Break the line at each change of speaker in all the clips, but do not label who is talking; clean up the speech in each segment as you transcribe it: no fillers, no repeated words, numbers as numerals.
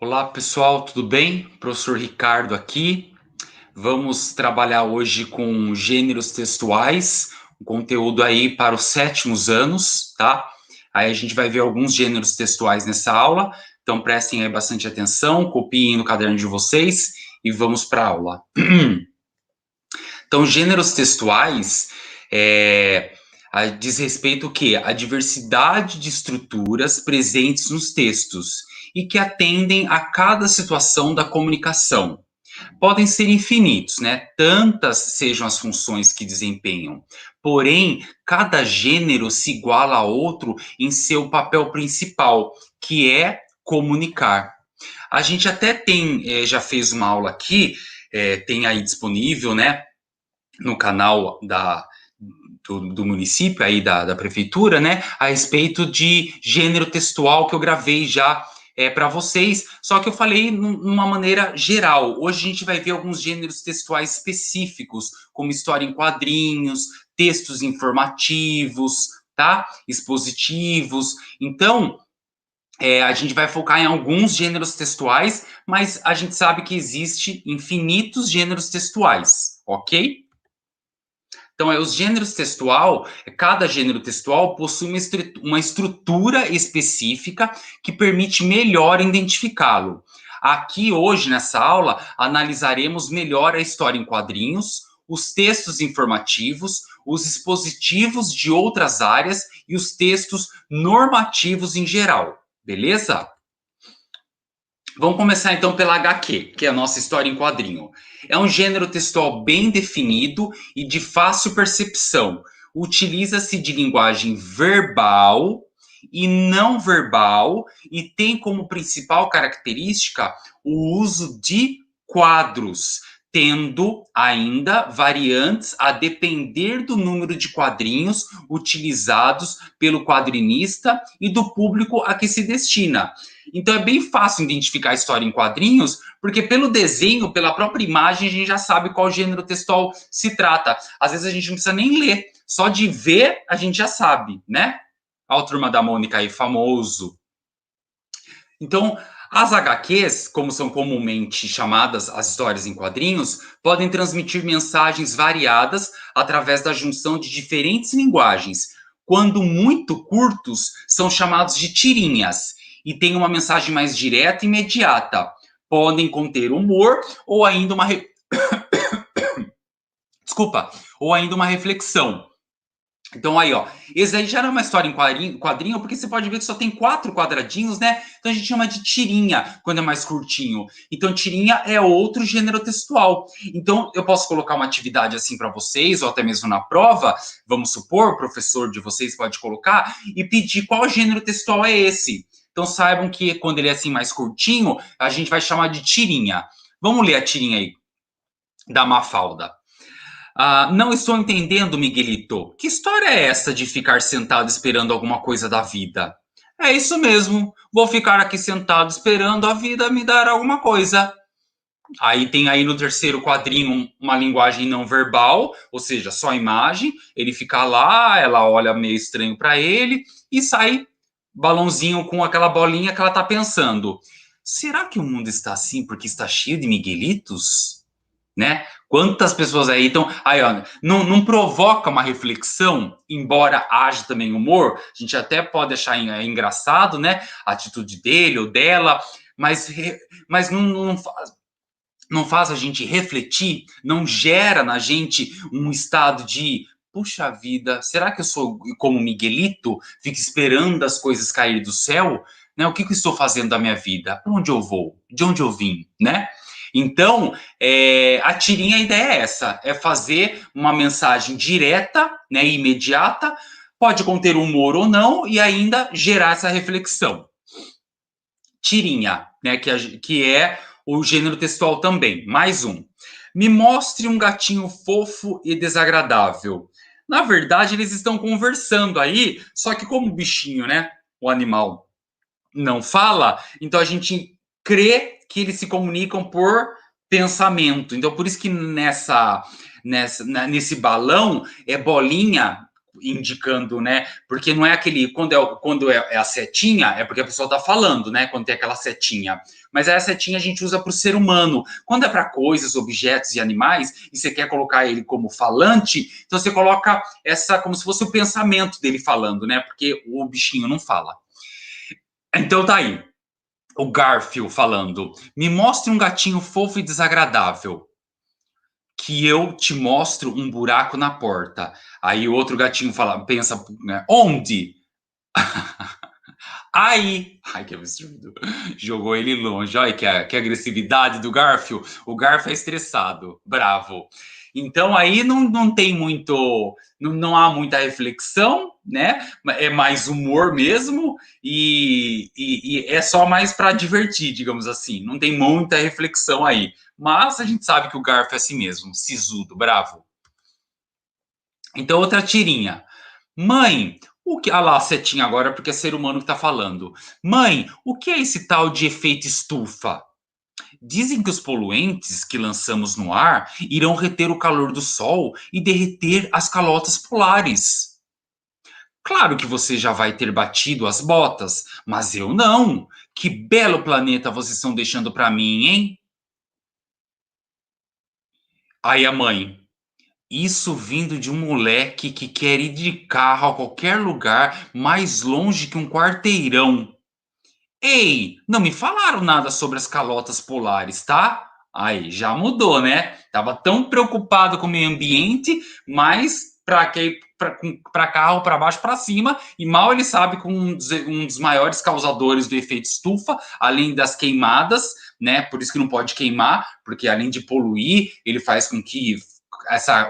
Olá pessoal, tudo bem? Professor Ricardo aqui. Vamos trabalhar hoje com gêneros textuais, um conteúdo aí para os sétimos anos, tá? Aí a gente vai ver alguns gêneros textuais nessa aula, então prestem aí bastante atenção, copiem no caderno de vocês e vamos para a aula. Então, gêneros textuais diz respeito ao quê? A diversidade de estruturas presentes nos textos e que atendem a cada situação da comunicação. Podem ser infinitos, né? Tantas sejam as funções que desempenham. Porém, cada gênero se iguala a outro em seu papel principal, que é comunicar. A gente até já fez uma aula aqui, tem aí disponível, né? No canal do município, aí da prefeitura, né, a respeito de gênero textual que eu gravei já para vocês, só que eu falei numa maneira geral. Hoje a gente vai ver alguns gêneros textuais específicos, como história em quadrinhos, textos informativos, tá? Expositivos. Então, a gente vai focar em alguns gêneros textuais, mas a gente sabe que existe infinitos gêneros textuais, ok? Então, os gêneros textual, cada gênero textual possui uma estrutura específica que permite melhor identificá-lo. Aqui, hoje, nessa aula, analisaremos melhor a história em quadrinhos, os textos informativos, os expositivos de outras áreas e os textos normativos em geral, beleza? Vamos começar então pela HQ, que é a nossa história em quadrinho. É um gênero textual bem definido e de fácil percepção. Utiliza-se de linguagem verbal e não verbal e tem como principal característica o uso de quadros, tendo ainda variantes a depender do número de quadrinhos utilizados pelo quadrinista e do público a que se destina. Então é bem fácil identificar a história em quadrinhos, porque pelo desenho, pela própria imagem, a gente já sabe qual gênero textual se trata. Às vezes a gente não precisa nem ler, só de ver a gente já sabe, né? Olha a Turma da Mônica aí, famoso. Então, as HQs, como são comumente chamadas as histórias em quadrinhos, podem transmitir mensagens variadas através da junção de diferentes linguagens. Quando muito curtos, são chamados de tirinhas e têm uma mensagem mais direta e imediata. Podem conter humor ou ainda uma desculpa, ou ainda uma reflexão. Então aí, ó, esse aí já era uma história em quadrinho, porque você pode ver que só tem 4 quadradinhos, né? Então a gente chama de tirinha quando é mais curtinho. Então tirinha é outro gênero textual. Então eu posso colocar uma atividade assim para vocês, ou até mesmo na prova, vamos supor, o professor de vocês pode colocar, e pedir qual gênero textual é esse. Então saibam que quando ele é assim mais curtinho, a gente vai chamar de tirinha. Vamos ler a tirinha aí, da Mafalda. Não estou entendendo, Miguelito. Que história é essa de ficar sentado esperando alguma coisa da vida? É isso mesmo. Vou ficar aqui sentado esperando a vida me dar alguma coisa. Aí tem aí no terceiro quadrinho uma linguagem não verbal, ou seja, só imagem. Ele fica lá, ela olha meio estranho para ele e sai balãozinho com aquela bolinha que ela está pensando. Será que o mundo está assim porque está cheio de Miguelitos? Né? Quantas pessoas aí estão. Aí, ó, não provoca uma reflexão, embora haja também humor, a gente até pode achar engraçado, né? A atitude dele ou dela, mas não faz a gente refletir, não gera na gente um estado de. Puxa vida, será que eu sou como Miguelito? Fico esperando as coisas caírem do céu? Né? O que eu estou fazendo da minha vida? Para onde eu vou? De onde eu vim? Né? Então, a tirinha, a ideia é essa, é fazer uma mensagem direta, né, imediata, pode conter humor ou não, e ainda gerar essa reflexão. Tirinha, né, que é o gênero textual também. Mais um. Me mostre um gatinho fofo e desagradável. Na verdade, eles estão conversando aí, só que como o bichinho, né, o animal, não fala, então a gente crê que eles se comunicam por pensamento. Então, por isso que nesse balão é bolinha indicando, né? Porque não é aquele, quando é a setinha, é porque a pessoa está falando, né? Quando tem aquela setinha. Mas a setinha a gente usa para o ser humano. Quando é para coisas, objetos e animais, e você quer colocar ele como falante, então você coloca essa, como se fosse o pensamento dele falando, né? Porque o bichinho não fala. Então tá aí. O Garfield falando: me mostre um gatinho fofo e desagradável, que eu te mostro um buraco na porta. Aí o outro gatinho fala, pensa, né, onde? Aí, ai que absurdo, jogou ele longe. Olha que agressividade do Garfield. O Garfield é estressado, bravo. Então aí não tem muito, não há muita reflexão, né? É mais humor mesmo e é só mais para divertir, digamos assim. Não tem muita reflexão aí. Mas a gente sabe que o Garfield é assim mesmo, sisudo, bravo. Então outra tirinha. Mãe, o que. Ah lá, a setinha agora, porque é ser humano que tá falando. Mãe, o que é esse tal de efeito estufa? Dizem que os poluentes que lançamos no ar irão reter o calor do Sol e derreter as calotas polares. Claro que você já vai ter batido as botas, mas eu não. Que belo planeta vocês estão deixando para mim, hein? Aí a mãe. Isso vindo de um moleque que quer ir de carro a qualquer lugar mais longe que um quarteirão. Ei, não me falaram nada sobre as calotas polares, tá? Aí, já mudou, né? Tava tão preocupado com o meio ambiente, mas para carro, para baixo, para cima, e mal ele sabe que um dos maiores causadores do efeito estufa, além das queimadas, né? Por isso que não pode queimar, porque além de poluir, ele faz com que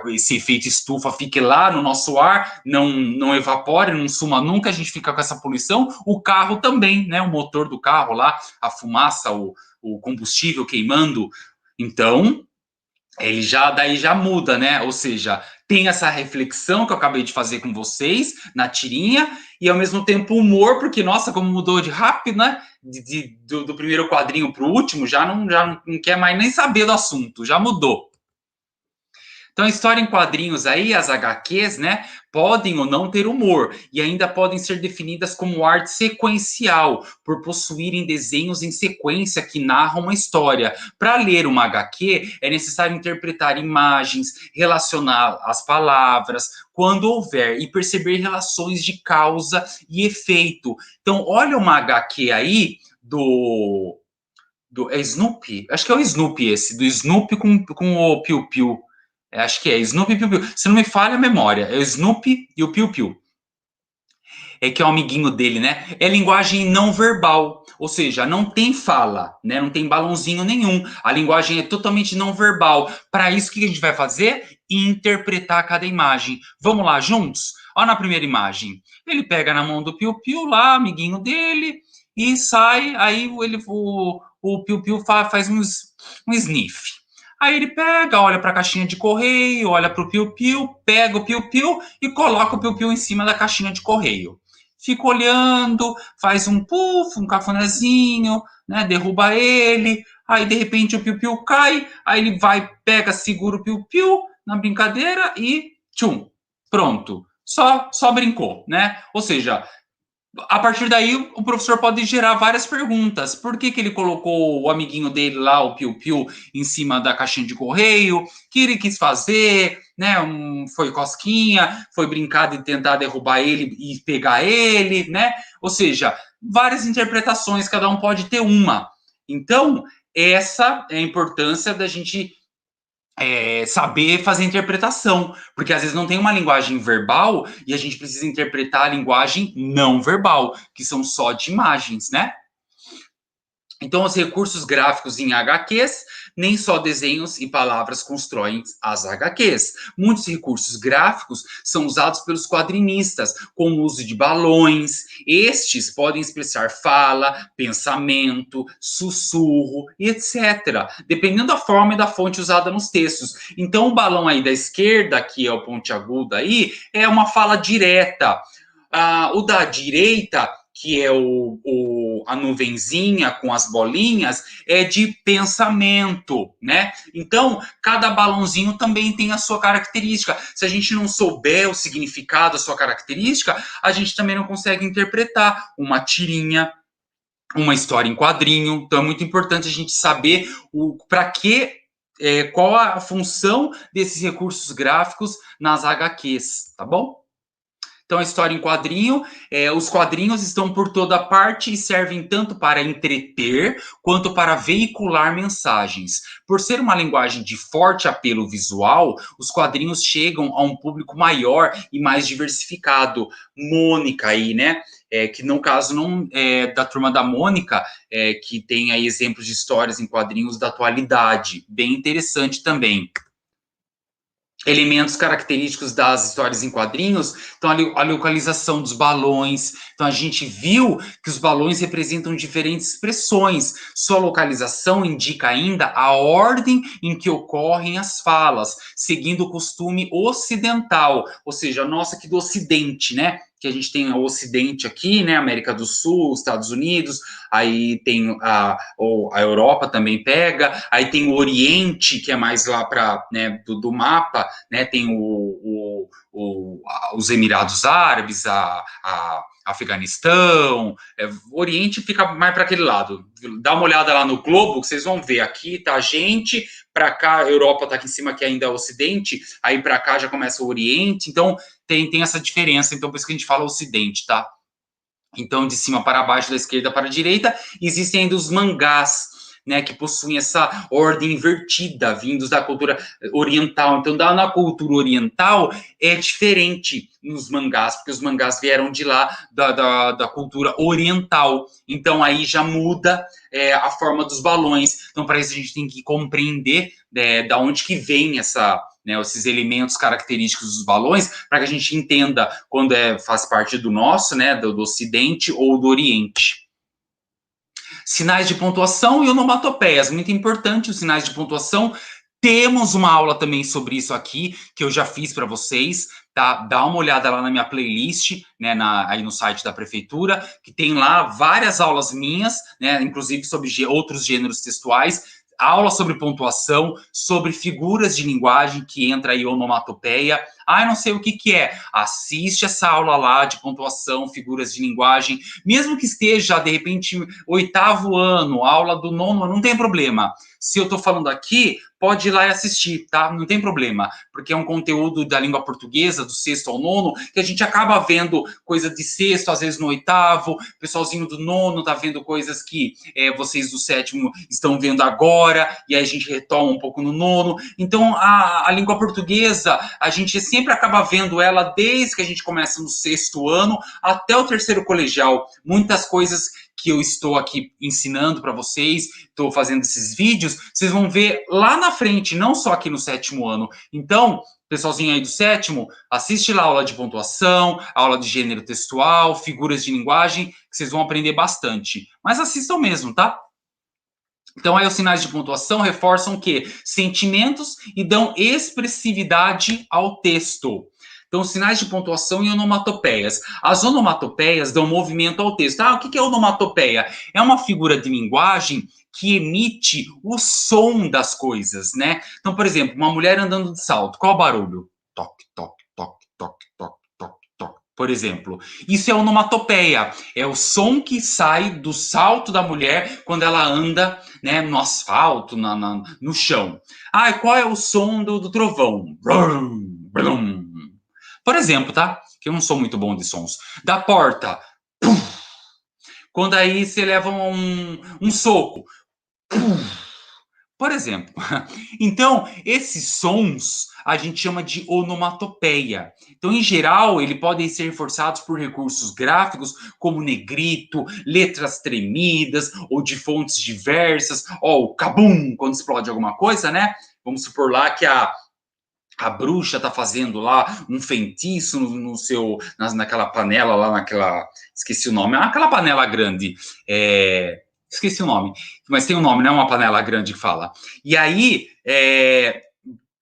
esse efeito estufa fique lá no nosso ar, não evapore, não suma nunca, a gente fica com essa poluição. O carro também, né? O motor do carro lá, a fumaça, o combustível queimando. Então, ele daí já muda, né? Ou seja, tem essa reflexão que eu acabei de fazer com vocês na tirinha, e ao mesmo tempo humor, porque, nossa, como mudou de rápido, né? Do primeiro quadrinho para o último, já não quer mais nem saber do assunto, já mudou. Então, a história em quadrinhos aí, as HQs, né, podem ou não ter humor, e ainda podem ser definidas como arte sequencial, por possuírem desenhos em sequência que narram uma história. Para ler uma HQ, é necessário interpretar imagens, relacionar as palavras, quando houver, e perceber relações de causa e efeito. Então, olha uma HQ aí do Snoopy, acho que é o Snoopy esse, do Snoopy com o Piu Piu. Acho que é Snoopy e Piu Piu. Se não me falha a memória, é o Snoopy e o Piu Piu. É que é o amiguinho dele, né? É linguagem não verbal, ou seja, não tem fala, né? Não tem balãozinho nenhum. A linguagem é totalmente não verbal. Para isso, o que a gente vai fazer? Interpretar cada imagem. Vamos lá, juntos? Olha na primeira imagem. Ele pega na mão do Piu Piu lá, amiguinho dele, e sai. Aí o Piu Piu faz um sniff. Aí ele pega, olha para a caixinha de correio, olha para o piu-piu, pega o piu-piu e coloca o piu-piu em cima da caixinha de correio. Fica olhando, faz um puff, um cafunézinho, né, derruba ele, aí de repente o piu-piu cai, aí ele vai, pega, segura o piu-piu na brincadeira e tchum, pronto. Só brincou, né? Ou seja, a partir daí, o professor pode gerar várias perguntas. Por que ele colocou o amiguinho dele lá, o Piu Piu, em cima da caixinha de correio? O que ele quis fazer? Né? Foi cosquinha? Foi brincar de tentar derrubar ele e pegar ele? Né? Ou seja, várias interpretações, cada um pode ter uma. Então, essa é a importância da gente saber fazer interpretação, porque às vezes não tem uma linguagem verbal e a gente precisa interpretar a linguagem não verbal, que são só de imagens, né? Então, os recursos gráficos em HQs, nem só desenhos e palavras constroem as HQs. Muitos recursos gráficos são usados pelos quadrinistas, com o uso de balões. Estes podem expressar fala, pensamento, sussurro, etc., dependendo da forma e da fonte usada nos textos. Então, o balão aí da esquerda, que é o pontiagudo aí, é uma fala direta. O da direita que é a nuvenzinha com as bolinhas, é de pensamento, né? Então, cada balãozinho também tem a sua característica. Se a gente não souber o significado, a sua característica, a gente também não consegue interpretar uma tirinha, uma história em quadrinho. Então, é muito importante a gente saber para que qual a função desses recursos gráficos nas HQs, tá bom? Então, a história em quadrinho, os quadrinhos estão por toda parte e servem tanto para entreter quanto para veicular mensagens. Por ser uma linguagem de forte apelo visual, os quadrinhos chegam a um público maior e mais diversificado. Mônica aí, né? Que no caso não é da Turma da Mônica, que tem aí exemplos de histórias em quadrinhos da atualidade. Bem interessante também. Elementos característicos das histórias em quadrinhos, então a localização dos balões. Então a gente viu que os balões representam diferentes expressões. Sua localização indica ainda a ordem em que ocorrem as falas, seguindo o costume ocidental, ou seja, nossa aqui do Ocidente, né? Que a gente tem o Ocidente aqui, né? América do Sul, Estados Unidos, aí tem a Europa também pega, aí tem o Oriente, que é mais lá para, né, do mapa, né? Tem os Emirados Árabes, a Afeganistão, o Oriente fica mais para aquele lado. Dá uma olhada lá no globo, que vocês vão ver. Aqui tá a gente, para cá a Europa tá aqui em cima, que ainda é o Ocidente, aí para cá já começa o Oriente, então tem essa diferença, então por isso que a gente fala Ocidente, tá? Então, de cima para baixo, da esquerda para a direita, existem ainda os mangás, né, que possuem essa ordem invertida, vindos da cultura oriental. Então, na cultura oriental, é diferente nos mangás, porque os mangás vieram de lá, da cultura oriental. Então, aí já muda a forma dos balões. Então, para isso, a gente tem que compreender da onde que vem esses elementos característicos dos balões, para que a gente entenda quando faz parte do nosso, né, do Ocidente ou do Oriente. Sinais de pontuação e onomatopeias, muito importante os sinais de pontuação. Temos uma aula também sobre isso aqui, que eu já fiz para vocês, tá? Dá uma olhada lá na minha playlist, né, aí no site da prefeitura, que tem lá várias aulas minhas, né, inclusive sobre outros gêneros textuais, aula sobre pontuação, sobre figuras de linguagem, que entra aí onomatopeia. Ah, eu não sei o que é. Assiste essa aula lá de pontuação, figuras de linguagem, mesmo que esteja, de repente, 8º ano, aula do 9º ano, não tem problema. Se eu estou falando aqui, pode ir lá e assistir, tá? Não tem problema, porque é um conteúdo da língua portuguesa, do 6º ao 9º, que a gente acaba vendo coisa de 6º, às vezes no 8º, pessoalzinho do 9º tá vendo coisas que vocês do 7º estão vendo agora, e aí a gente retoma um pouco no 9º. Então, a língua portuguesa, a gente sempre acaba vendo ela desde que a gente começa no 6º ano até o 3º colegial. Muitas coisas que eu estou aqui ensinando para vocês, estou fazendo esses vídeos, vocês vão ver lá na frente, não só aqui no 7º ano. Então, pessoalzinho aí do 7º, assiste lá a aula de pontuação, aula de gênero textual, figuras de linguagem, que vocês vão aprender bastante. Mas assistam mesmo, tá? Então, aí os sinais de pontuação reforçam o quê? Sentimentos e dão expressividade ao texto. Então, sinais de pontuação e onomatopeias. As onomatopeias dão movimento ao texto. Ah, o que é onomatopeia? É uma figura de linguagem que emite o som das coisas, né? Então, por exemplo, uma mulher andando de salto. Qual é o barulho? Toque, toque, toque, toque, toque, toque, toque. Por exemplo, isso é onomatopeia. É o som que sai do salto da mulher quando ela anda, né, no asfalto, no chão. Ah, e qual é o som do trovão? Brum, brum. Por exemplo, tá? Que eu não sou muito bom de sons. Da porta. Pum. Quando aí você leva um soco. Pum. Por exemplo. Então, esses sons a gente chama de onomatopeia. Então, em geral, eles podem ser reforçados por recursos gráficos, como negrito, letras tremidas, ou de fontes diversas. Ó, o cabum, quando explode alguma coisa, né? Vamos supor lá que a bruxa tá fazendo lá um feitiço naquela panela lá, esqueci o nome, aquela panela grande, esqueci o nome, mas tem um nome, não é uma panela grande que fala. E aí,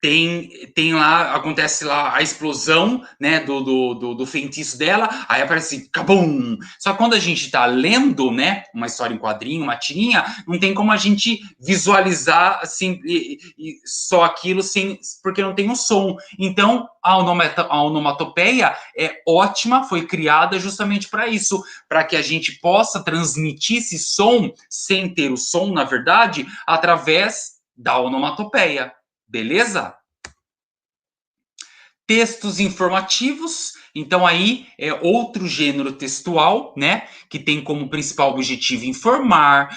tem lá, acontece lá a explosão, né, do feitiço dela, aí aparece assim, cabum! Só que quando a gente tá lendo, né, uma história em quadrinho, uma tirinha, não tem como a gente visualizar, assim, só aquilo, sem, porque não tem o som. Então, a onomatopeia é ótima, foi criada justamente para isso, para que a gente possa transmitir esse som, sem ter o som, na verdade, através da onomatopeia. Beleza? Textos informativos, então aí é outro gênero textual, né, que tem como principal objetivo informar,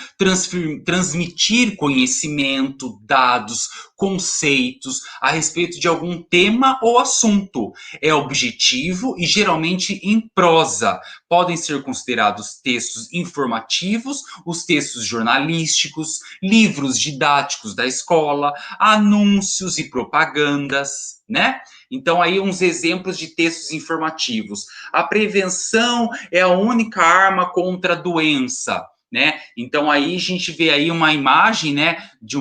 transmitir conhecimento, dados, conceitos a respeito de algum tema ou assunto. É objetivo e geralmente em prosa. Podem ser considerados textos informativos, os textos jornalísticos, livros didáticos da escola, anúncios e propagandas, né? Então, aí, uns exemplos de textos informativos. A prevenção é a única arma contra a doença, né? Então, aí a gente vê aí uma imagem, né, de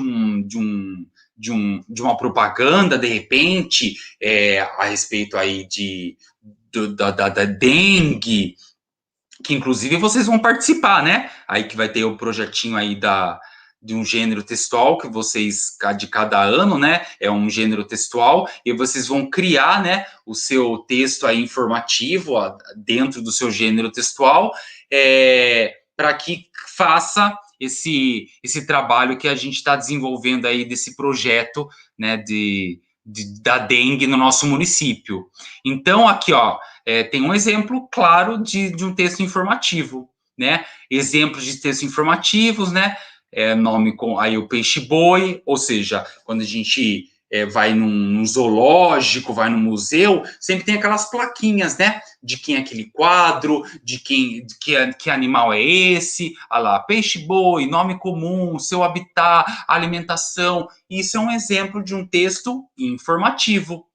uma propaganda, de repente, a respeito aí da dengue, que inclusive vocês vão participar, né? Aí que vai ter o projetinho aí de um gênero textual que vocês, de cada ano, né, é um gênero textual, e vocês vão criar, né, o seu texto aí informativo dentro do seu gênero textual, para que faça esse trabalho que a gente está desenvolvendo aí desse projeto, né, da dengue no nosso município. Então, aqui, ó, tem um exemplo claro de um texto informativo, né? Exemplos de textos informativos, né? Nome com aí o peixe-boi, ou seja, quando a gente vai num zoológico, vai num museu, sempre tem aquelas plaquinhas, né? De quem é aquele quadro, que animal é esse, olha lá, peixe-boi, nome comum, seu habitat, alimentação. Isso é um exemplo de um texto informativo.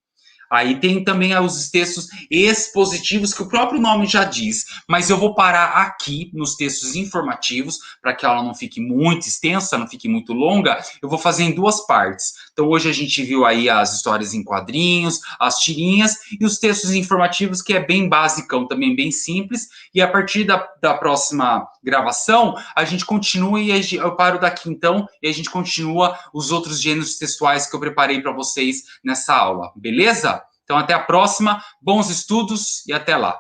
Aí tem também os textos expositivos, que o próprio nome já diz, mas eu vou parar aqui nos textos informativos, para que a aula não fique muito extensa, não fique muito longa, eu vou fazer em duas partes. Então hoje a gente viu aí as histórias em quadrinhos, as tirinhas, e os textos informativos, que é bem basicão, também bem simples, e a partir da próxima gravação, a gente continua, e eu paro daqui então, e a gente continua os outros gêneros textuais que eu preparei para vocês nessa aula, beleza? Então, até a próxima, bons estudos e até lá.